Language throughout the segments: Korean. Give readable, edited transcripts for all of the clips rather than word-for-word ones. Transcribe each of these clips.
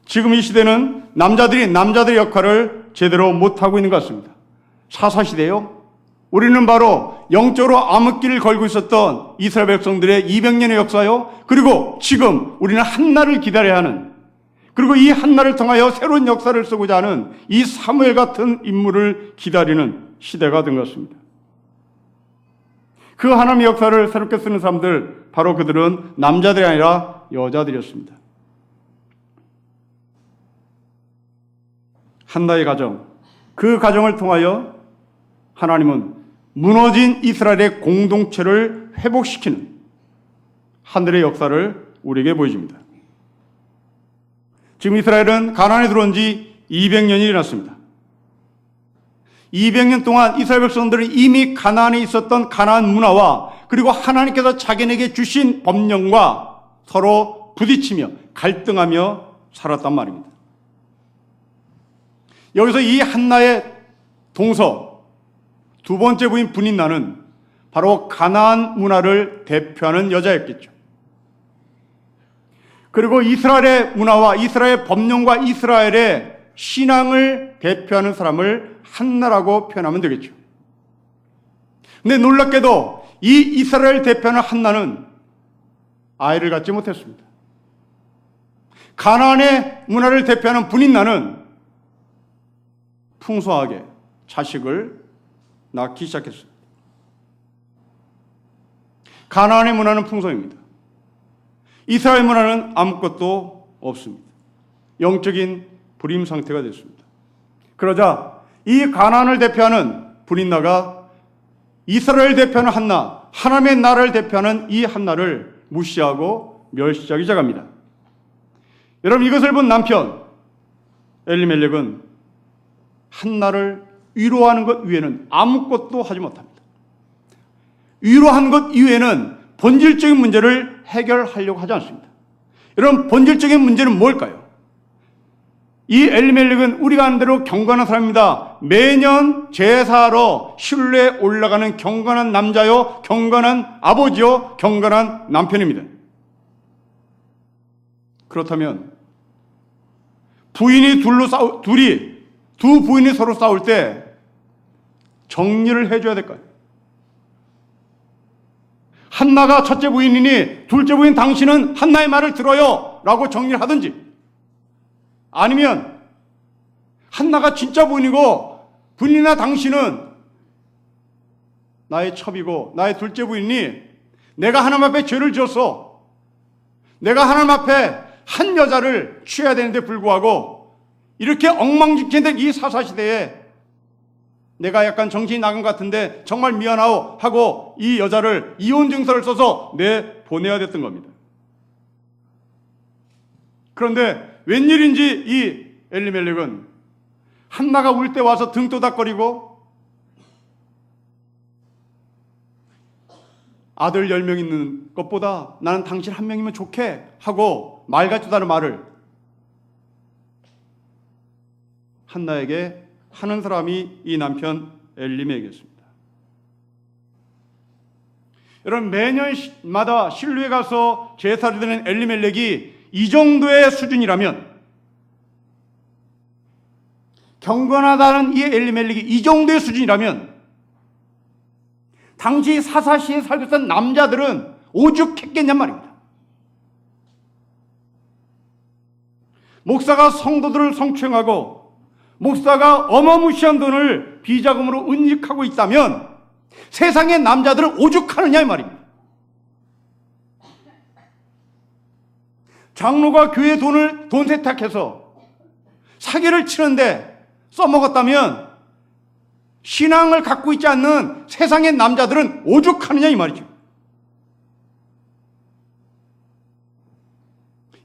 지금 이 시대는 남자들이 남자들의 역할을 제대로 못하고 있는 것 같습니다. 사사시대요. 우리는 바로 영적으로 암흑기를 걸고 있었던 이스라엘 백성들의 200년의 역사요. 그리고 지금 우리는 한날을 기다려야 하는, 그리고 이 한날을 통하여 새로운 역사를 쓰고자 하는 이 사무엘 같은 인물을 기다리는 시대가 된 것 같습니다. 그 하나님의 역사를 새롭게 쓰는 사람들, 바로 그들은 남자들이 아니라 여자들이었습니다. 한나의 가정, 그 가정을 통하여 하나님은 무너진 이스라엘의 공동체를 회복시키는 하늘의 역사를 우리에게 보여줍니다. 지금 이스라엘은 가나안에 들어온 지 200년이 지났습니다. 200년 동안 이스라엘 백성들은 이미 가나안에 있었던 가나안 문화와 그리고 하나님께서 자기네에게 주신 법령과 서로 부딪히며 갈등하며 살았단 말입니다. 여기서 이 한나의 동서, 두 번째 부인 브닌나는 바로 가나안 문화를 대표하는 여자였겠죠. 그리고 이스라엘의 문화와 이스라엘의 법령과 이스라엘의 신앙을 대표하는 사람을 한나라고 표현하면 되겠죠. 근데 놀랍게도 이 이스라엘 대표하는 한나는 아이를 갖지 못했습니다. 가나안의 문화를 대표하는 브닌나는 풍성하게 자식을 낳기 시작했습니다. 가나안의 문화는 풍성입니다. 이스라엘 문화는 아무것도 없습니다. 영적인 불임 상태가 됐습니다. 그러자 이 가나안을 대표하는 브닌나가 이스라엘 대표하는 한나, 하나님의 나라를 대표하는 이 한나를 무시하고 멸시하기 시작합니다. 여러분, 이것을 본 남편 엘리멜렉은 한나를 위로하는 것 이외에는 아무것도 하지 못합니다. 위로한 것 이외에는 본질적인 문제를 해결하려고 하지 않습니다. 여러분, 본질적인 문제는 뭘까요? 이 엘리멜렉은 우리가 아는 대로 경건한 사람입니다. 매년 제사로 실로에 올라가는 경건한 남자요, 경건한 아버지요, 경건한 남편입니다. 그렇다면 부인이 두 부인이 서로 싸울 때 정리를 해줘야 될까요? 한나가 첫째 부인이니 둘째 부인 당신은 한나의 말을 들어요 라고 정리를 하든지, 아니면 한나가 진짜 부인이고 부인이나 당신은 나의 첩이고 나의 둘째 부인이 내가 하나님 앞에 죄를 지었어, 내가 하나님 앞에 한 여자를 취해야 되는데 불구하고 이렇게 엉망진창된 이 사사시대에 내가 약간 정신이 나간 것 같은데 정말 미안하오 하고 이 여자를 이혼 증서를 써서 내보내야 됐던 겁니다. 그런데 웬일인지 이 엘리멜렉은 한나가 울 때 와서 등 토닥거리고 아들 10명 있는 것보다 나는 당신 한 명이면 좋게 하고 말 같지도 않은 말을 한나에게 하는 사람이 이 남편 엘리멜렉이었습니다. 여러분, 매년마다 실로에 가서 제사를 드리는 엘리멜렉이 이 정도의 수준이라면, 경건하다는 이 엘리멜렉이 이 정도의 수준이라면 당시 사사시에 살고 있던 남자들은 오죽했겠냔 말입니다. 목사가 성도들을 성추행하고 목사가 어마무시한 돈을 비자금으로 은닉하고 있다면 세상의 남자들은 오죽하느냐 이 말입니다. 장로가 교회 돈 세탁해서 사기를 치는데 써먹었다면 신앙을 갖고 있지 않는 세상의 남자들은 오죽하느냐 이 말이죠.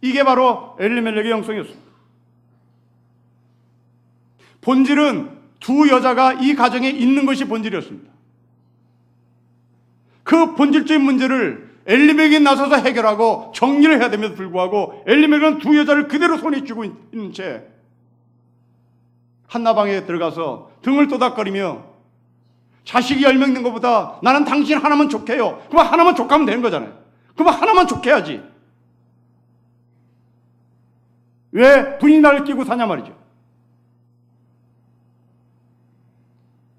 이게 바로 엘리멜렉의 영성이었습니다. 본질은 두 여자가 이 가정에 있는 것이 본질이었습니다. 그 본질적인 문제를 엘리멜렉이 나서서 해결하고 정리를 해야 됨에도 불구하고 엘리멜렉은 두 여자를 그대로 손에 쥐고 있는 채 한나방에 들어가서 등을 토닥거리며 자식이 10명 있는 것보다 나는 당신 하나만 좋게 해요. 그럼 하나만 좋게 하면 되는 거잖아요. 그럼 하나만 좋게 해야지. 왜 분이나를 끼고 사냐 말이죠.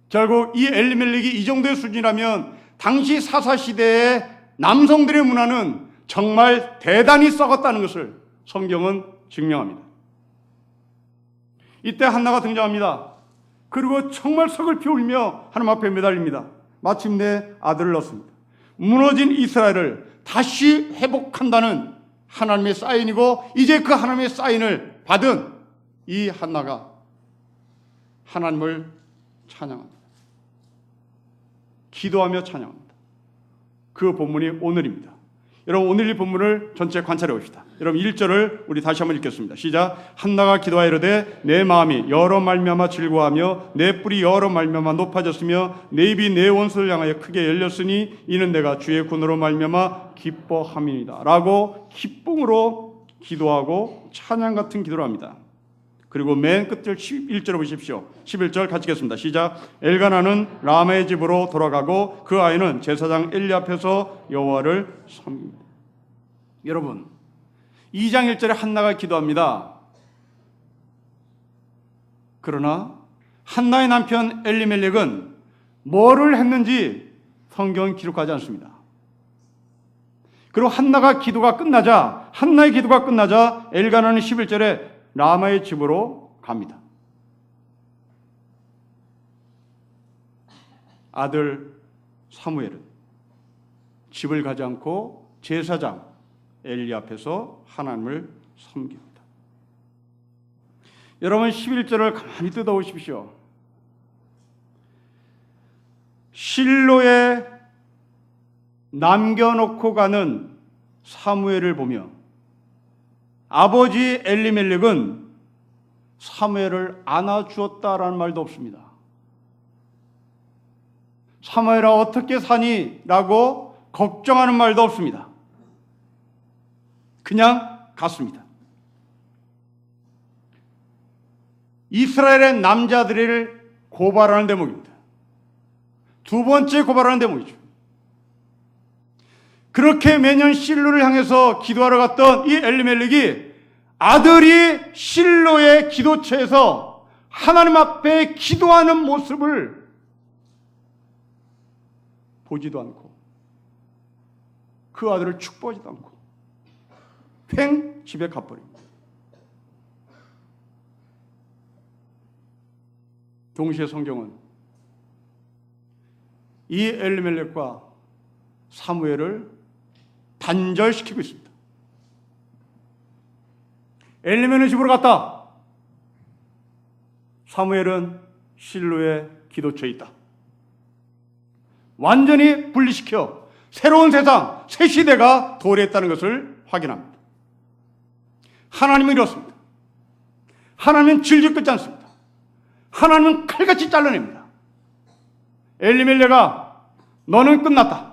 결국 이 엘리멜렉이 이 정도의 수준이라면 당시 사사시대의 남성들의 문화는 정말 대단히 썩었다는 것을 성경은 증명합니다. 이때 한나가 등장합니다. 그리고 정말 서글피 울며 하나님 앞에 매달립니다. 마침내 아들을 낳습니다. 무너진 이스라엘을 다시 회복한다는 하나님의 사인이고, 이제 그 하나님의 사인을 받은 이 한나가 하나님을 찬양합니다. 기도하며 찬양합니다. 그 본문이 오늘입니다. 여러분, 오늘 이 본문을 전체 관찰해 봅시다. 여러분, 1절을 우리 다시 한번 읽겠습니다. 시작. 한나가 기도하여 이르되 내 마음이 여러 말미암아 즐거워하며 내 뿔이 여러 말미암아 높아졌으며 내 입이 내 원수를 향하여 크게 열렸으니 이는 내가 주의 군으로 말미암아 기뻐함이니이다 라고 기쁨으로 기도하고 찬양 같은 기도를 합니다. 그리고 맨 끝을 11절을 보십시오. 11절 같이 읽겠습니다. 시작. 엘가나는 라마의 집으로 돌아가고 그 아이는 제사장 엘리 앞에서 여호와를 섬깁니다. 여러분, 2장 1절에 한나가 기도합니다. 그러나 한나의 남편 엘리멜렉은 뭐를 했는지 성경은 기록하지 않습니다. 그리고 한나의 기도가 끝나자 엘가나는 11절에 라마의 집으로 갑니다. 아들 사무엘은 집을 가지 않고 제사장 엘리 앞에서 하나님을 섬깁니다. 여러분, 11절을 가만히 뜯어보십시오. 실로에 남겨놓고 가는 사무엘을 보며 아버지 엘리멜렉은 사무엘을 안아주었다라는 말도 없습니다. 사무엘아 어떻게 사니? 라고 걱정하는 말도 없습니다. 그냥 갔습니다. 이스라엘의 남자들을 고발하는 대목입니다. 두 번째 고발하는 대목이죠. 그렇게 매년 실로를 향해서 기도하러 갔던 이 엘리멜렉이 아들이 실로의 기도처에서 하나님 앞에 기도하는 모습을 보지도 않고 그 아들을 축복하지도 않고 횡 집에 가버립니다. 동시에 성경은 이 엘리멜렉과 사무엘을 단절시키고 있습니다. 엘리멜렉 집으로 갔다. 사무엘은 실로의 기도처에 있다. 완전히 분리시켜 새로운 세상, 새 시대가 도래했다는 것을 확인합니다. 하나님은 이렇습니다. 하나님은 질질 끌지 않습니다. 하나님은 칼같이 잘라냅니다. 엘리멜렉아, 너는 끝났다.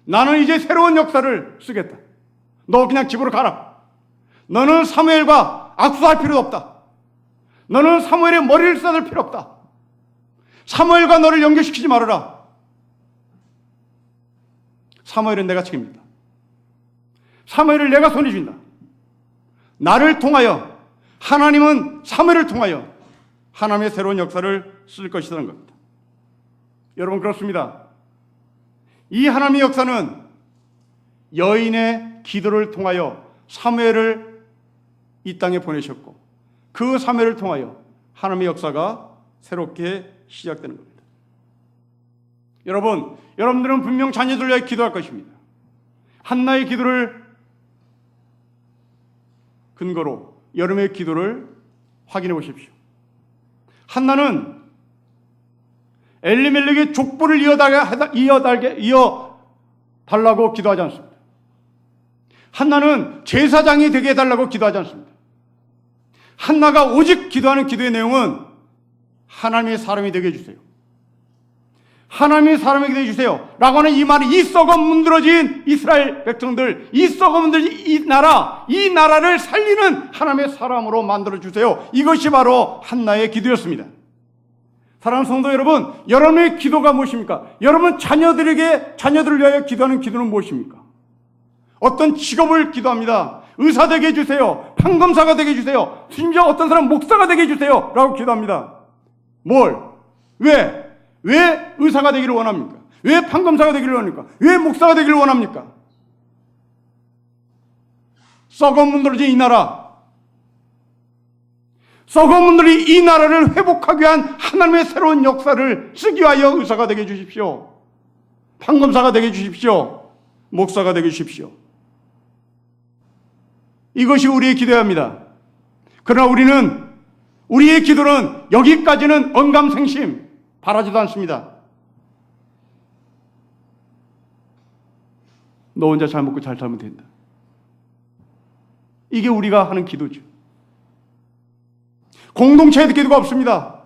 나는 이제 새로운 역사를 쓰겠다. 너 그냥 집으로 가라. 너는 사무엘과 악수할 필요도 없다. 너는 사무엘의 머리를 써줄 필요 없다. 사무엘과 너를 연결시키지 말아라. 사무엘은 내가 책임진다. 사무엘을 내가 손에 쥔다. 나를 통하여, 하나님은 사무엘을 통하여 하나님의 새로운 역사를 쓸 것이라는 겁니다. 여러분, 그렇습니다. 이 하나님의 역사는 여인의 기도를 통하여 사무엘을 이 땅에 보내셨고 그 사무엘을 통하여 하나님의 역사가 새롭게 시작되는 겁니다. 여러분들은 분명 자녀들을 위해 기도할 것입니다. 한나의 기도를 근거로 여러분의 기도를 확인해 보십시오. 한나는 엘리멜렉의 족보를 이어달라고 기도하지 않습니다. 한나는 제사장이 되게 해달라고 기도하지 않습니다. 한나가 오직 기도하는 기도의 내용은 하나님의 사람이 되게 해주세요. 하나님의 사람이 되게 해주세요. 라고 하는 이 말이, 이 썩어 문드러진 이스라엘 백성들, 이 썩어 문드러진 이 나라를 살리는 하나님의 사람으로 만들어주세요. 이것이 바로 한나의 기도였습니다. 사랑하는 성도 여러분, 여러분의 기도가 무엇입니까? 여러분 자녀들을 위하여 기도하는 기도는 무엇입니까? 어떤 직업을 기도합니다. 의사 되게 해주세요. 판검사가 되게 해주세요. 심지어 어떤 사람 목사가 되게 해주세요. 라고 기도합니다. 뭘? 왜? 왜 의사가 되기를 원합니까? 왜 판검사가 되기를 원합니까? 왜 목사가 되기를 원합니까? 썩은 문드러진 이 나라, 썩은 문들이 이 나라를 회복하기 위한 하나님의 새로운 역사를 쓰기 위하여 의사가 되게 해주십시오. 판검사가 되게 해주십시오. 목사가 되게 해주십시오. 이것이 우리의 기도여야 합니다. 그러나 우리의 기도는 여기까지는 언감생심 바라지도 않습니다. 너 혼자 잘 먹고 잘 살면 된다. 이게 우리가 하는 기도죠. 공동체의 기도가 없습니다.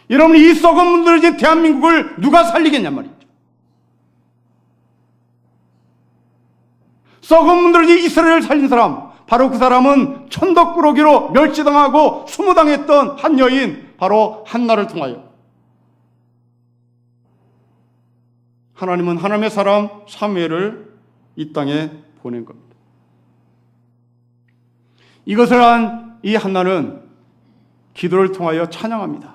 여러분, 이 썩은 문드러진 대한민국을 누가 살리겠냔 말이죠. 썩은 문드러진 이스라엘을 살린 사람, 바로 그 사람은 천덕꾸러기로 멸치당하고 수모당했던 한 여인, 바로 한나를 통하여 하나님은 하나님의 사람 사무엘을 이 땅에 보낸 겁니다. 이것을 한 이 한나는 기도를 통하여 찬양합니다.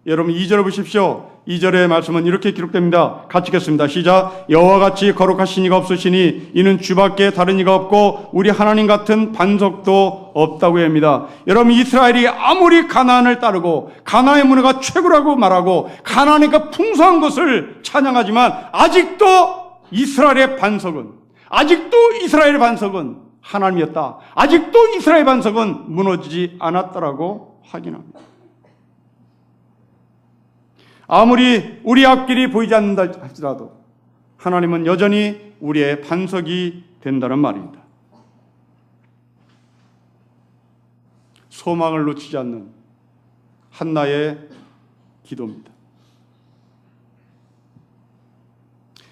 여러분 2절을 보십시오. 2절의 말씀은 이렇게 기록됩니다. 같이 읽겠습니다. 시작. 여호와 같이 거룩하신 이가 없으시니 이는 주밖에 다른 이가 없고 우리 하나님 같은 반석도 없다고 합니다. 여러분, 이스라엘이 아무리 가나안을 따르고 가나안의 문화가 최고라고 말하고 가나안의 그 풍성한 것을 찬양하지만 아직도 이스라엘의 반석은 하나님이었다. 아직도 이스라엘 반석은 무너지지 않았다라고 확인합니다. 아무리 우리 앞길이 보이지 않는다 할지라도 하나님은 여전히 우리의 반석이 된다는 말입니다. 소망을 놓치지 않는 한나의 기도입니다.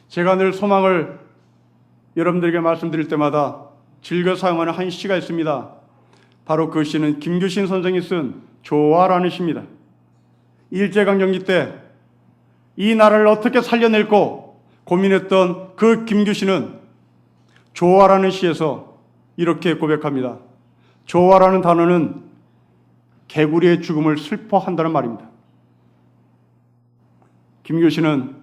제가 늘 소망을 여러분들에게 말씀드릴 때마다 즐겨 사용하는 한 시가 있습니다. 바로 그 시는 김규신 선생이 쓴 조화라는 시입니다. 일제강점기 때 이 나라를 어떻게 살려낼고 고민했던 그 김규신은 조화라는 시에서 이렇게 고백합니다. 조화라는 단어는 개구리의 죽음을 슬퍼한다는 말입니다. 김규신은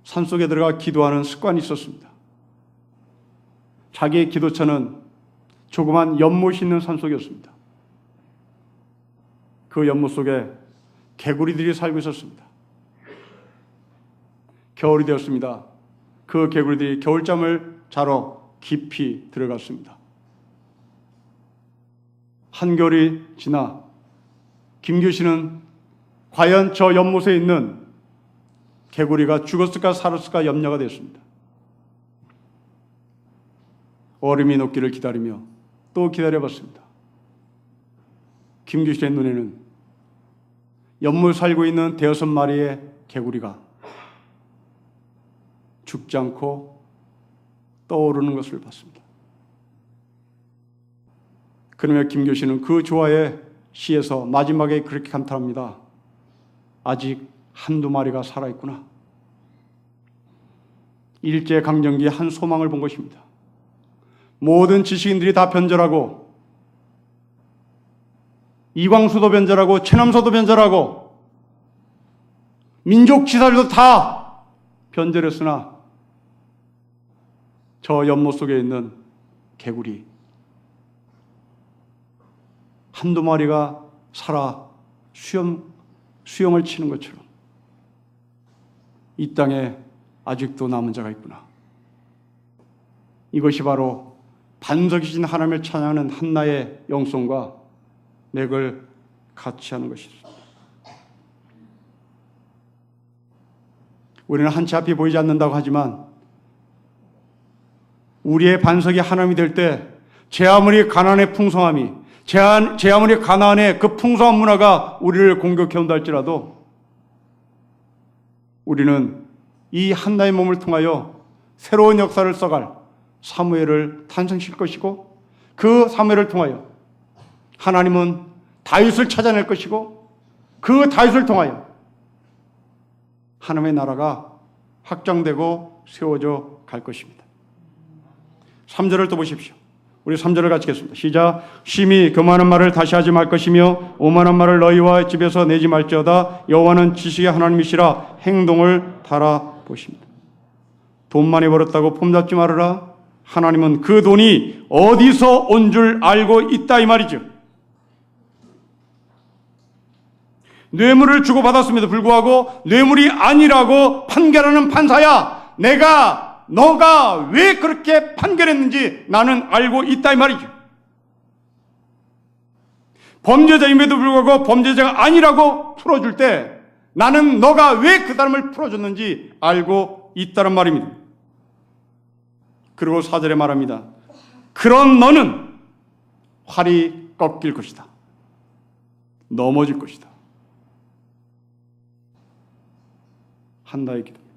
산속에 들어가 기도하는 습관이 있었습니다. 자기의 기도처는 조그만 연못이 있는 산속이었습니다. 그 연못 속에 개구리들이 살고 있었습니다. 겨울이 되었습니다. 그 개구리들이 겨울잠을 자러 깊이 들어갔습니다. 한겨울이 지나 김규신은 과연 저 연못에 있는 개구리가 죽었을까 살았을까 염려가 됐습니다. 얼음이 녹기를 기다리며 또 기다려봤습니다. 김규신의 눈에는 연못 살고 있는 5마리의 개구리가 죽지 않고 떠오르는 것을 봤습니다. 그러며 김교신은 그 조화의 시에서 마지막에 그렇게 감탄합니다. 아직 한두 마리가 살아있구나. 일제강점기에 한 소망을 본 것입니다. 모든 지식인들이 다 변절하고 이광수도 변절하고 최남서도 변절하고 민족지사들도 다 변절했으나 저 연못 속에 있는 개구리 한두 마리가 살아 수영을 치는 것처럼 이 땅에 아직도 남은 자가 있구나. 이것이 바로 반석이신 하나님을 찬양하는 한나의 영성과 맥을 같이 하는 것입니다. 우리는 한치 앞이 보이지 않는다고 하지만 우리의 반석이 하나님이 될 때 제 아무리 가나안의 풍성함이 제 아무리 가나안의 그 풍성한 문화가 우리를 공격해온다 할지라도 우리는 이 한나의 몸을 통하여 새로운 역사를 써갈 사무엘을 탄생시킬 것이고 그 사무엘을 통하여 하나님은 다윗을 찾아낼 것이고 그 다윗을 통하여 하나님의 나라가 확장되고 세워져 갈 것입니다. 3절을 또 보십시오. 우리 3절을 같이 읽겠습니다. 시작. 심히 교만한 말을 다시 하지 말 것이며 오만한 말을 너희와 집에서 내지 말지어다. 여호와는 지식의 하나님이시라. 행동을 달아보십니다. 돈 많이 벌었다고 폼잡지 말아라. 하나님은 그 돈이 어디서 온 줄 알고 있다 이 말이죠. 뇌물을 주고받았음에도 불구하고 뇌물이 아니라고 판결하는 판사야, 너가 왜 그렇게 판결했는지 나는 알고 있다 이 말이죠. 범죄자임에도 불구하고 범죄자가 아니라고 풀어줄 때 나는 너가 왜 그 사람을 풀어줬는지 알고 있다는 말입니다. 그리고 4절에 말합니다. 그런 너는 활이 꺾일 것이다. 넘어질 것이다. 한나의 기도입니다.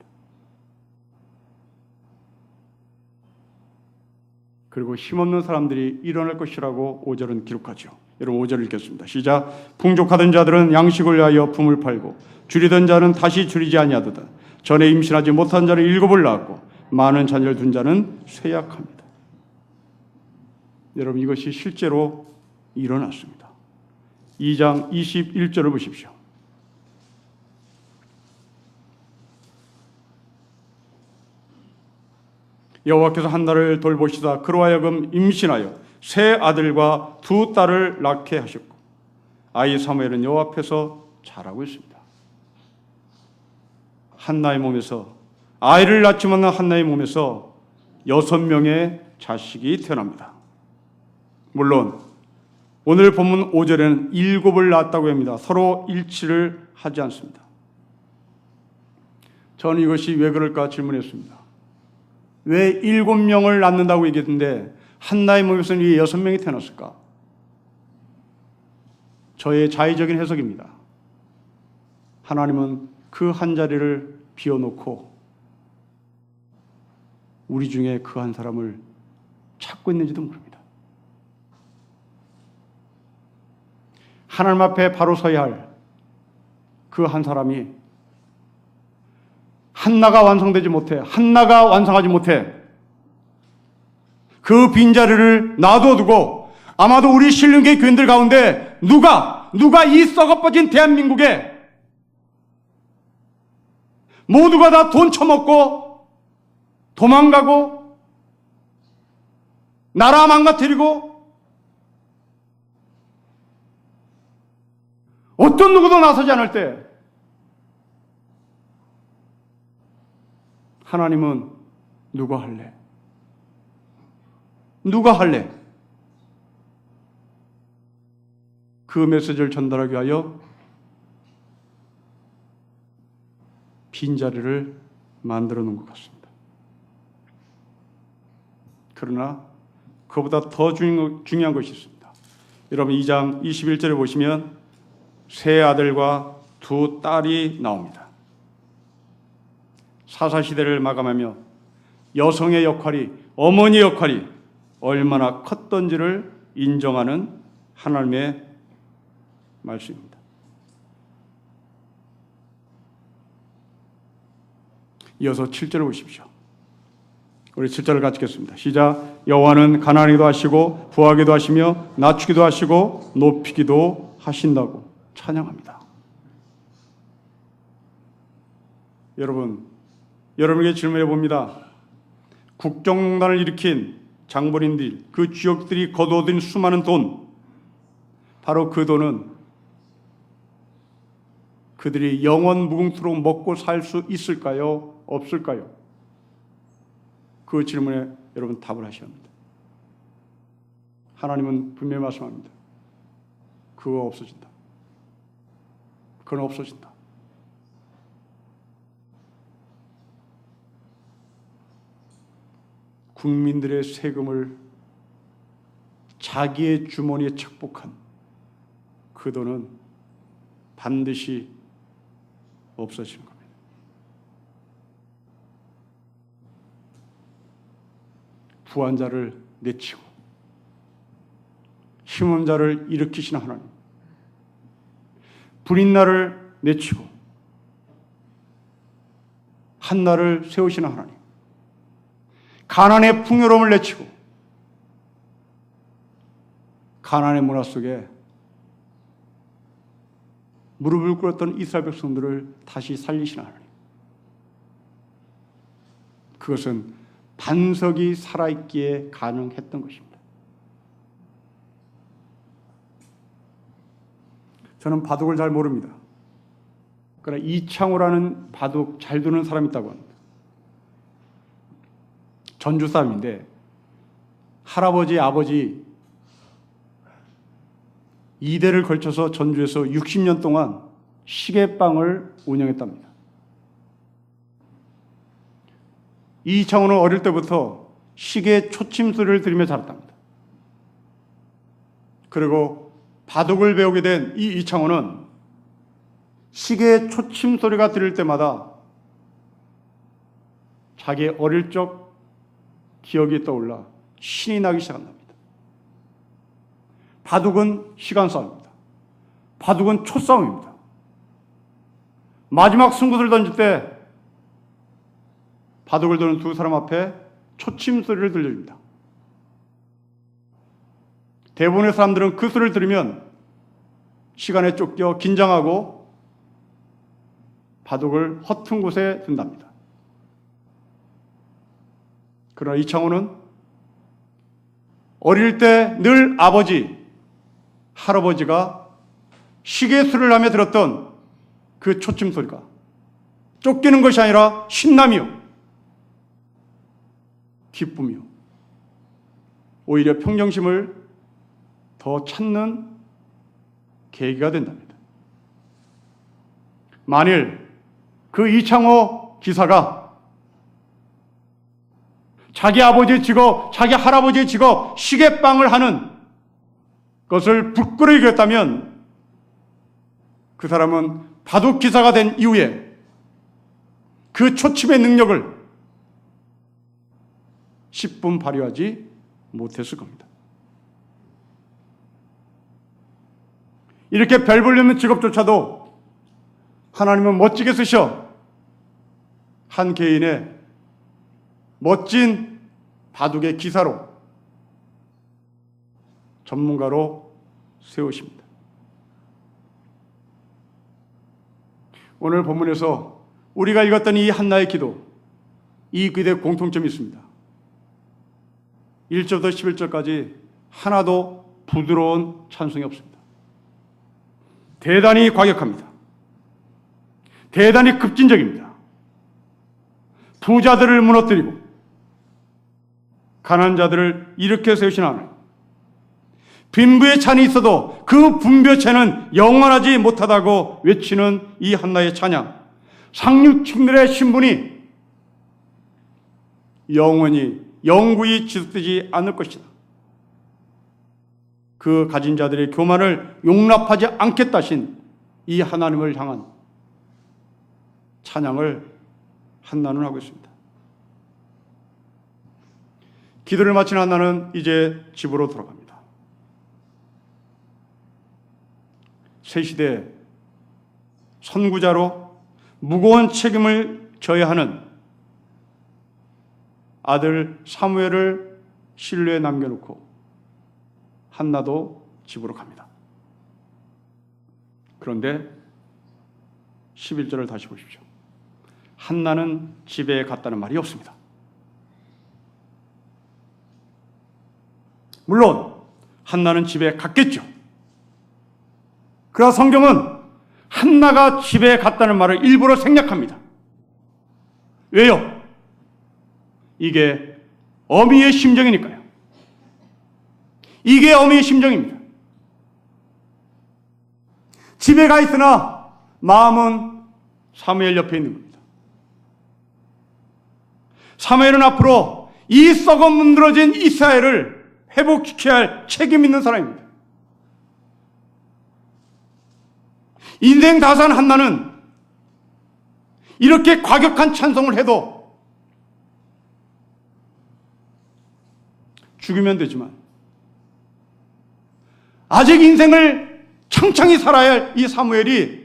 그리고 힘없는 사람들이 일어날 것이라고 5절은 기록하죠. 여러분 5절 읽겠습니다. 시작. 풍족하던 자들은 양식을 위하여 품을 팔고 줄이던 자는 다시 줄이지 아니하도다. 전에 임신하지 못한 자는 7을 낳았고 많은 자녀를 둔 자는 쇠약합니다. 여러분 이것이 실제로 일어났습니다. 2장 21절을 보십시오. 여호와께서 한나를 돌보시다 그로 하여금 임신하여 세 아들과 두 딸을 낳게 하셨고 아이 사무엘은 여호와 앞에서 자라고 있습니다. 한나의 몸에서 아이를 낳지 못한 한나의 몸에서 6명의 자식이 태어납니다. 물론 오늘 본문 5절에는 7을 낳았다고 합니다. 서로 일치를 하지 않습니다. 저는 이것이 왜 그럴까 질문했습니다. 왜 7명을 낳는다고 얘기했는데 한나의 몸에서는 왜 6명이 태어났을까? 저의 자의적인 해석입니다. 하나님은 그 한 자리를 비워놓고 우리 중에 그 한 사람을 찾고 있는지도 모릅니다. 하나님 앞에 바로 서야 할 그 한 사람이 한나가 완성하지 못해 그 빈자리를 놔둬두고 아마도 우리 신림교회 교인들 가운데 누가 이 썩어빠진 대한민국에 모두가 다 돈 처먹고 도망가고 나라 망가뜨리고 어떤 누구도 나서지 않을 때 하나님은 누가 할래? 그 메시지를 전달하기 위하여 빈자리를 만들어 놓은 것 같습니다. 그러나 그보다 더 중요한 것이 있습니다. 여러분 2장 21절에 보시면 세 아들과 두 딸이 나옵니다. 사사시대를 마감하며 여성의 역할이, 어머니의 역할이 얼마나 컸던지를 인정하는 하나님의 말씀입니다. 이어서 7절을 보십시오. 우리 7절을 같이 읽겠습니다. 시작. 여호와는 가난하기도 하시고 부하기도 하시며 낮추기도 하시고 높이기도 하신다고 찬양합니다. 여러분에게 질문해 봅니다. 국정농단을 일으킨 장본인들, 그 주역들이 거두어들인 수많은 돈, 바로 그 돈은 그들이 영원 무궁토록 먹고 살 수 있을까요? 없을까요? 그 질문에 여러분 답을 하셔야 합니다. 하나님은 분명히 말씀합니다. 그거 없어진다. 그건 없어진다. 국민들의 세금을 자기의 주머니에 착복한 그 돈은 반드시 없어지는 겁니다. 부한 자를 내치고 힘없는 자를 일으키시는 하나님, 불인나를 내치고 한나를 세우시는 하나님, 가난의 풍요로움을 내치고 가나안의 문화 속에 무릎을 꿇었던 이스라엘 백성들을 다시 살리시는 하나님. 그것은 반석이 살아있기에 가능했던 것입니다. 저는 바둑을 잘 모릅니다. 그러나 이창호라는 바둑 잘 두는 사람이 있다고 합니다. 전주 사람인데 할아버지, 아버지 2대를 걸쳐서 전주에서 60년 동안 시계방을 운영했답니다. 이창호는 어릴 때부터 시계 초침 소리를 들으며 자랐답니다. 그리고 바둑을 배우게 된 이 이창호는 시계 초침 소리가 들릴 때마다 자기의 어릴 적 기억이 떠올라 신이 나기 시작합니다. 바둑은 시간 싸움입니다. 바둑은 초싸움입니다. 마지막 승부수를 던질 때 바둑을 두는 두 사람 앞에 초침 소리를 들려줍니다. 대부분의 사람들은 그 소리를 들으면 시간에 쫓겨 긴장하고 바둑을 허튼 곳에 둔답니다. 그러나 이창호는 어릴 때 늘 아버지, 할아버지가 시계수를 하며 들었던 그 초침 소리가 쫓기는 것이 아니라 신남이요, 기쁨이요, 오히려 평정심을 더 찾는 계기가 된답니다. 만일 그 이창호 기사가 자기 아버지의 직업, 자기 할아버지의 직업, 시계방을 하는 것을 부끄러이 여겼다면 그 사람은 바둑 기사가 된 이후에 그 초침의 능력을 10분 발휘하지 못했을 겁니다. 이렇게 별 볼 일 없는 직업조차도 하나님은 멋지게 쓰셔 한 개인의 멋진 바둑의 기사로, 전문가로 세우십니다. 오늘 본문에서 우리가 읽었던 이 한나의 기도, 이 기도에 공통점이 있습니다. 1절부터 11절까지 하나도 부드러운 찬송이 없습니다. 대단히 과격합니다. 대단히 급진적입니다. 부자들을 무너뜨리고 가난한 자들을 일으켜 세우신 하나님. 빈부의 찬이 있어도 그 분벼채는 영원하지 못하다고 외치는 이 한나의 찬양. 상류층들의 신분이 영구히 지속되지 않을 것이다. 그 가진 자들의 교만을 용납하지 않겠다신 이 하나님을 향한 찬양을 한나는 하고 있습니다. 기도를 마친 한나는 이제 집으로 돌아갑니다. 새 시대 선구자로 무거운 책임을 져야 하는 아들 사무엘을 실로에 남겨놓고 한나도 집으로 갑니다. 그런데 11절을 다시 보십시오. 한나는 집에 갔다는 말이 없습니다. 물론 한나는 집에 갔겠죠. 그러나 성경은 한나가 집에 갔다는 말을 일부러 생략합니다. 왜요? 이게 어미의 심정이니까요. 이게 어미의 심정입니다. 집에 가 있으나 마음은 사무엘 옆에 있는 겁니다. 사무엘은 앞으로 이 썩어 문드러진 이스라엘을 회복시켜야 할 책임 있는 사람입니다. 인생 다 산 한나는 이렇게 과격한 찬송을 해도 죽으면 되지만 아직 인생을 창창히 살아야 할 이 사무엘이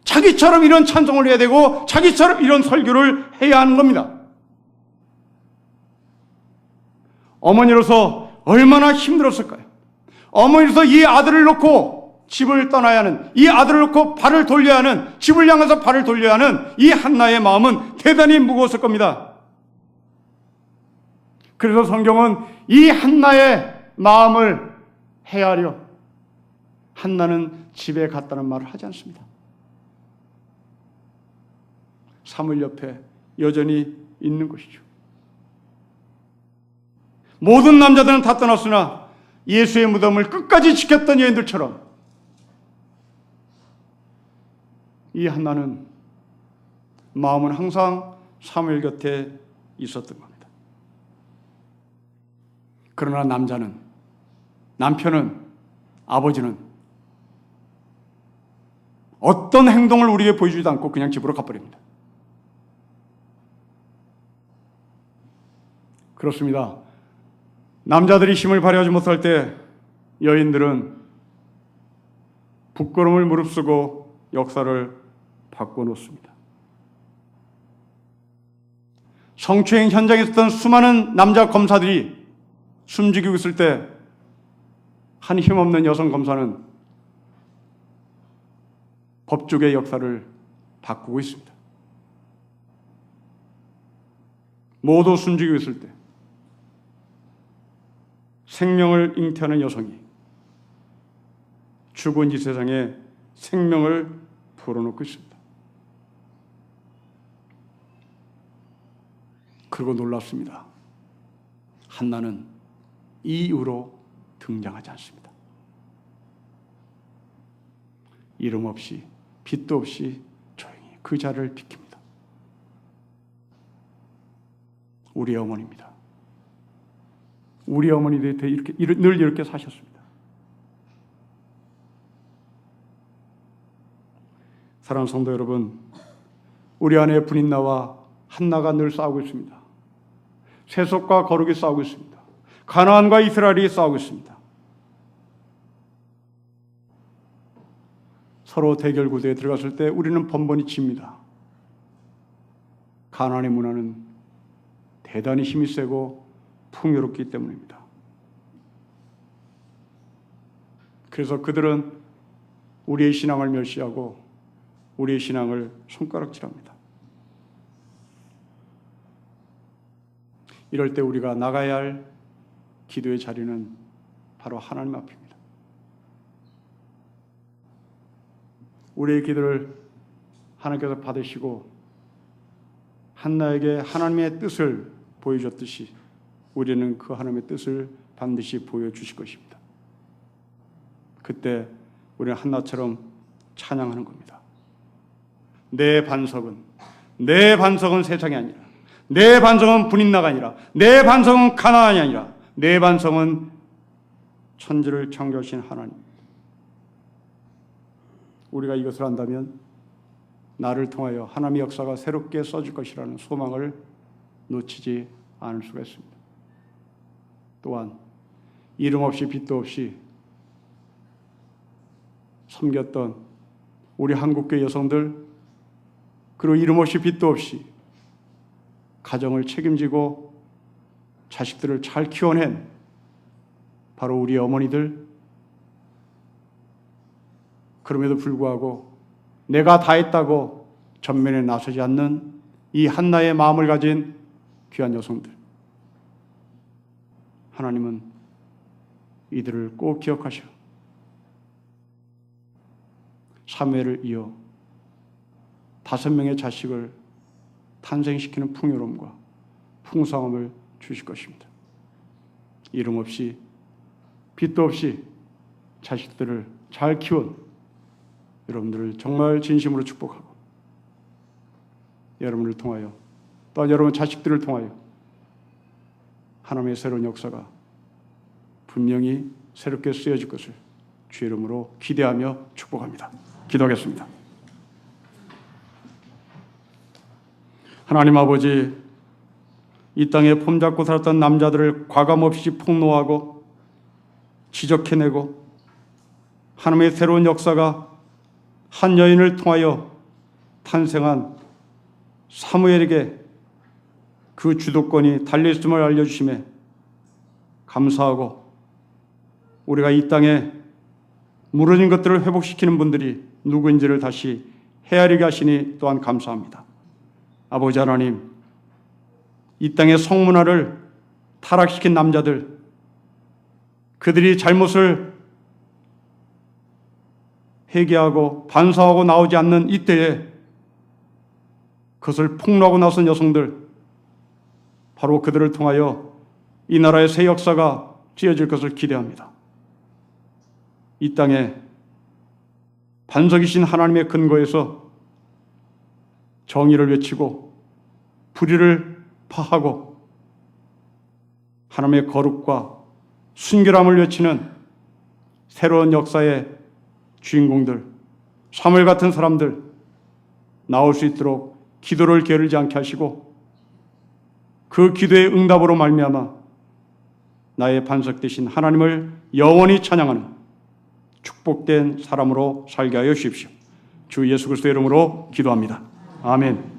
자기처럼 이런 찬송을 해야 되고 자기처럼 이런 설교를 해야 하는 겁니다. 어머니로서 얼마나 힘들었을까요? 어머니로서 이 아들을 놓고 집을 떠나야 하는, 이 아들을 놓고 발을 돌려야 하는, 집을 향해서 발을 돌려야 하는 이 한나의 마음은 대단히 무거웠을 겁니다. 그래서 성경은 이 한나의 마음을 헤아려 한나는 집에 갔다는 말을 하지 않습니다. 사무엘 옆에 여전히 있는 것이죠. 모든 남자들은 다 떠났으나 예수의 무덤을 끝까지 지켰던 여인들처럼 이 한나는 마음은 항상 사무엘 곁에 있었던 겁니다. 그러나 남편은, 아버지는 어떤 행동을 우리에게 보여주지도 않고 그냥 집으로 가버립니다. 그렇습니다. 남자들이 힘을 발휘하지 못할 때 여인들은 부끄러움을 무릅쓰고 역사를 바꿔놓습니다. 성추행 현장에 있었던 수많은 남자 검사들이 숨지고 있을 때 한 힘없는 여성 검사는 법조계의 역사를 바꾸고 있습니다. 모두 숨지고 있을 때 생명을 잉태하는 여성이 죽은 이 세상에 생명을 불어넣고 있습니다. 그리고 놀랍습니다. 한나는 이 이후로 등장하지 않습니다. 이름 없이 빛도 없이 조용히 그 자리를 비킵니다. 우리의 어머니입니다. 우리 어머니들이 늘 이렇게 사셨습니다. 사랑하는 성도 여러분, 우리 안에 브닌나와 한나가 늘 싸우고 있습니다. 세속과 거룩이 싸우고 있습니다. 가나안과 이스라엘이 싸우고 있습니다. 서로 대결 구도에 들어갔을 때 우리는 번번이 집니다. 가나안의 문화는 대단히 힘이 세고 풍요롭기 때문입니다. 그래서 그들은 우리의 신앙을 멸시하고 우리의 신앙을 손가락질합니다. 이럴 때 우리가 나가야 할 기도의 자리는 바로 하나님 앞입니다. 우리의 기도를 하나님께서 받으시고 한나에게 하나님의 뜻을 보여줬듯이 우리는 그 하나님의 뜻을 반드시 보여주실 것입니다. 그때 우리는 한나처럼 찬양하는 겁니다. 내 반석은 세상이 아니라, 내 반석은 브닌나가 아니라, 내 반석은 가나안이 아니라, 내 반석은 천지를 창조하신 하나님. 우리가 이것을 안다면 나를 통하여 하나님의 역사가 새롭게 써질 것이라는 소망을 놓치지 않을 수가 있습니다. 또한 이름 없이 빛도 없이 섬겼던 우리 한국계 여성들, 그리고 이름 없이 빛도 없이 가정을 책임지고 자식들을 잘 키워낸 바로 우리 어머니들, 그럼에도 불구하고 내가 다 했다고 전면에 나서지 않는 이 한나의 마음을 가진 귀한 여성들, 하나님은 이들을 꼭 기억하셔 사무엘을 이어 5명의 자식을 탄생시키는 풍요로움과 풍성함을 주실 것입니다. 이름 없이 빛도 없이 자식들을 잘 키운 여러분들을 정말 진심으로 축복하고 여러분을 통하여 또한 여러분 자식들을 통하여 하나님의 새로운 역사가 분명히 새롭게 쓰여질 것을 주의 이름으로 기대하며 축복합니다. 기도하겠습니다. 하나님 아버지, 이 땅에 폼잡고 살았던 남자들을 과감없이 폭로하고 지적해내고 하나님의 새로운 역사가 한 여인을 통하여 탄생한 사무엘에게 그 주도권이 달려있음을 알려주심에 감사하고 우리가 이 땅에 무너진 것들을 회복시키는 분들이 누구인지를 다시 헤아리게 하시니 또한 감사합니다. 아버지 하나님, 이 땅의 성문화를 타락시킨 남자들, 그들이 잘못을 회개하고 반성하고 나오지 않는 이때에 그것을 폭로하고 나선 여성들, 바로 그들을 통하여 이 나라의 새 역사가 지어질 것을 기대합니다. 이 땅에 반석이신 하나님의 근거에서 정의를 외치고 불의를 파하고 하나님의 거룩과 순결함을 외치는 새로운 역사의 주인공들, 사무엘 같은 사람들 나올 수 있도록 기도를 게으르지 않게 하시고 그 기도의 응답으로 말미암아 나의 반석 되신 하나님을 영원히 찬양하는 축복된 사람으로 살게 하여 주십시오. 주 예수 그리스도의 이름으로 기도합니다. 아멘.